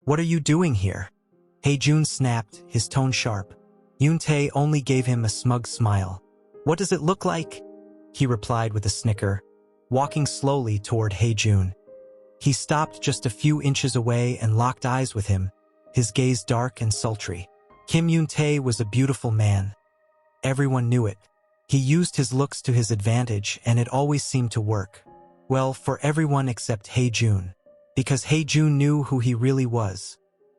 What are you doing here? Hae Jun snapped, his tone sharp. Yoon Tae only gave him a smug smile. What does it look like? He replied with a snicker, walking slowly toward Hae Jun. He stopped just a few inches away and locked eyes with him, his gaze dark and sultry. Yoon Tae was a beautiful man. Everyone knew it. He used his looks to his advantage, and it always seemed to work. Well, for everyone except Hae Jun. Because Hae Jun knew who he really was.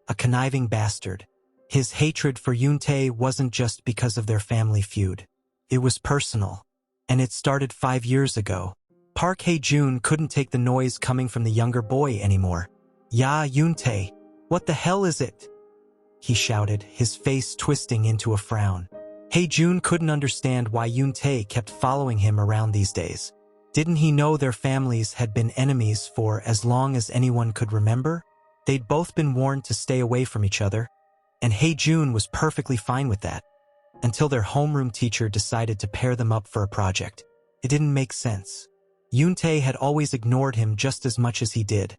A conniving bastard. His hatred for Yoon Tae wasn't just because of their family feud. It was personal. And it started 5 years ago. Park Hae Jun couldn't take the noise coming from the younger boy anymore. "Ya, Yoon Tae, what the hell is it?" he shouted, his face twisting into a frown. Hae Jun couldn't understand why Yoon Tae kept following him around these days. Didn't he know their families had been enemies for as long as anyone could remember? They'd both been warned to stay away from each other, and Hae Jun was perfectly fine with that, until their homeroom teacher decided to pair them up for a project. It didn't make sense. Yoon Tae had always ignored him just as much as he did,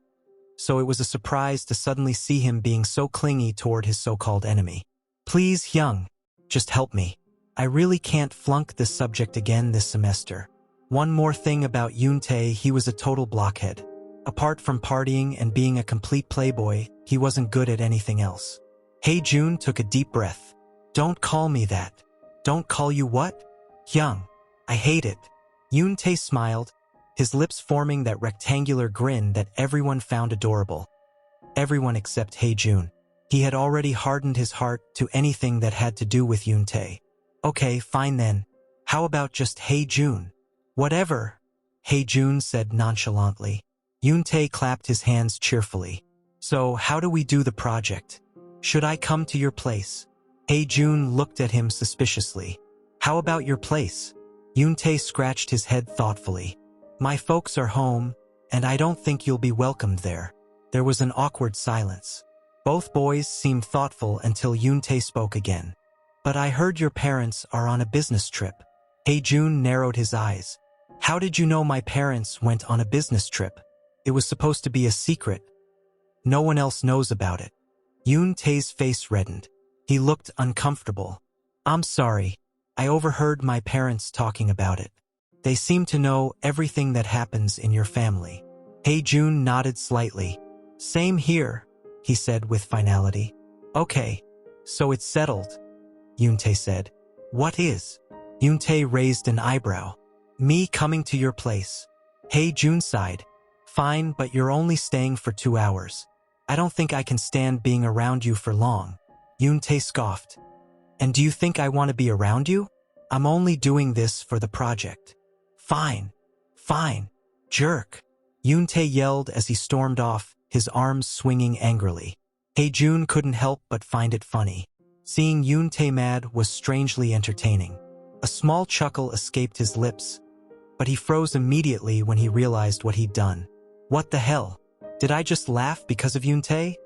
so it was a surprise to suddenly see him being so clingy toward his so-called enemy. "Please, Hyung, just help me. I really can't flunk this subject again this semester." One more thing about Yoon Tae, he was a total blockhead. Apart from partying and being a complete playboy, he wasn't good at anything else. Hae Jun took a deep breath. "Don't call me that." "Don't call you what?" "Hyung. I hate it." Yoon Tae smiled, his lips forming that rectangular grin that everyone found adorable. Everyone except Hae Jun. He had already hardened his heart to anything that had to do with Yoon Tae. "Okay, fine then. How about just Hae Jun?" "Whatever," Hae Jun said nonchalantly. Yoon Tae clapped his hands cheerfully. "So, how do we do the project? Should I come to your place?" Hae Jun looked at him suspiciously. "How about your place?" Yoon Tae scratched his head thoughtfully. "My folks are home, and I don't think you'll be welcomed there." There was an awkward silence. Both boys seemed thoughtful until Yoon Tae spoke again. "But I heard your parents are on a business trip." Hae Jun narrowed his eyes. "How did you know my parents went on a business trip? It was supposed to be a secret. No one else knows about it." Yoon Tae's face reddened. He looked uncomfortable. "I'm sorry. I overheard my parents talking about it. They seem to know everything that happens in your family." Hae Jun nodded slightly. "Same here," he said with finality. "Okay, so it's settled," Yoon Tae said. "What is?" Yoon Tae raised an eyebrow. "Me coming to your place." Hae Jun sighed. "Fine, but you're only staying for 2 hours. I don't think I can stand being around you for long." Yoon Tae scoffed. "And do you think I want to be around you? I'm only doing this for the project." "Fine. Fine. Jerk," Yoon Tae yelled as he stormed off, his arms swinging angrily. Hae Jun couldn't help but find it funny. Seeing Yoon Tae mad was strangely entertaining. A small chuckle escaped his lips, but he froze immediately when he realized what he'd done. "What the hell? Did I just laugh because of Yoon Tae?"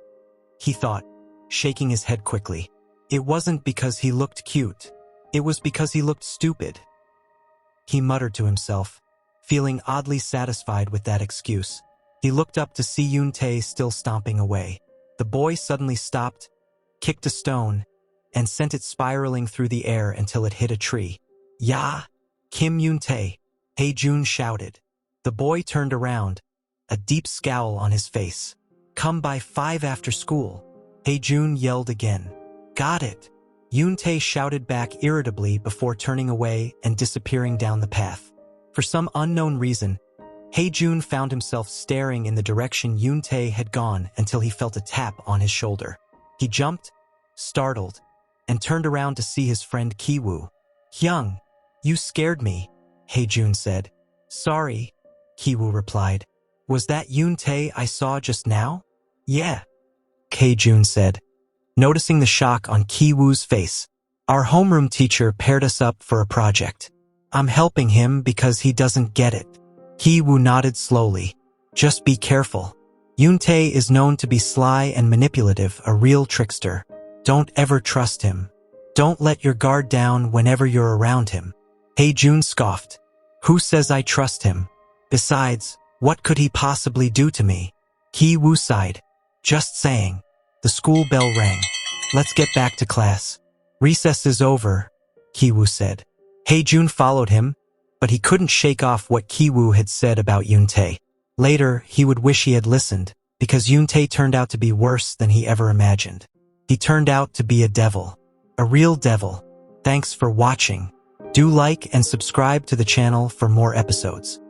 he thought, shaking his head quickly. It wasn't because he looked cute. It was because he looked stupid. He muttered to himself, feeling oddly satisfied with that excuse. He looked up to see Yoon Tae still stomping away. The boy suddenly stopped, kicked a stone, and sent it spiraling through the air until it hit a tree. "Ya! Yoon Tae!" Hae Jun shouted. The boy turned around, a deep scowl on his face. "Come by 5 after school," Hae Jun yelled again. "Got it," Yoon Tae shouted back irritably before turning away and disappearing down the path. For some unknown reason, Hae Jun found himself staring in the direction Yoon Tae had gone until he felt a tap on his shoulder. He jumped, startled, and turned around to see his friend Kiwoo. "Hyung, you scared me," Hae Jun said. "Sorry," Kiwoo replied. "Was that Yoon Tae I saw just now?" "Yeah," Hae Jun said, noticing the shock on Kiwoo's face. "Our homeroom teacher paired us up for a project. I'm helping him because he doesn't get it." Kiwoo nodded slowly. "Just be careful. Yoon Tae is known to be sly and manipulative, a real trickster. Don't ever trust him. Don't let your guard down whenever you're around him." Hae Jun scoffed. "Who says I trust him? Besides, what could he possibly do to me?" Kiwoo sighed. "Just saying." The school bell rang. Let's get back to class. Recess is over, Kiwoo said. Hae Jun followed him, but he couldn't shake off what Kiwoo had said about Yoon Tae. Later, he would wish he had listened, because Yoon Tae turned out to be worse than he ever imagined. He turned out to be a devil. A real devil. Thanks for watching. Do like and subscribe to the channel for more episodes.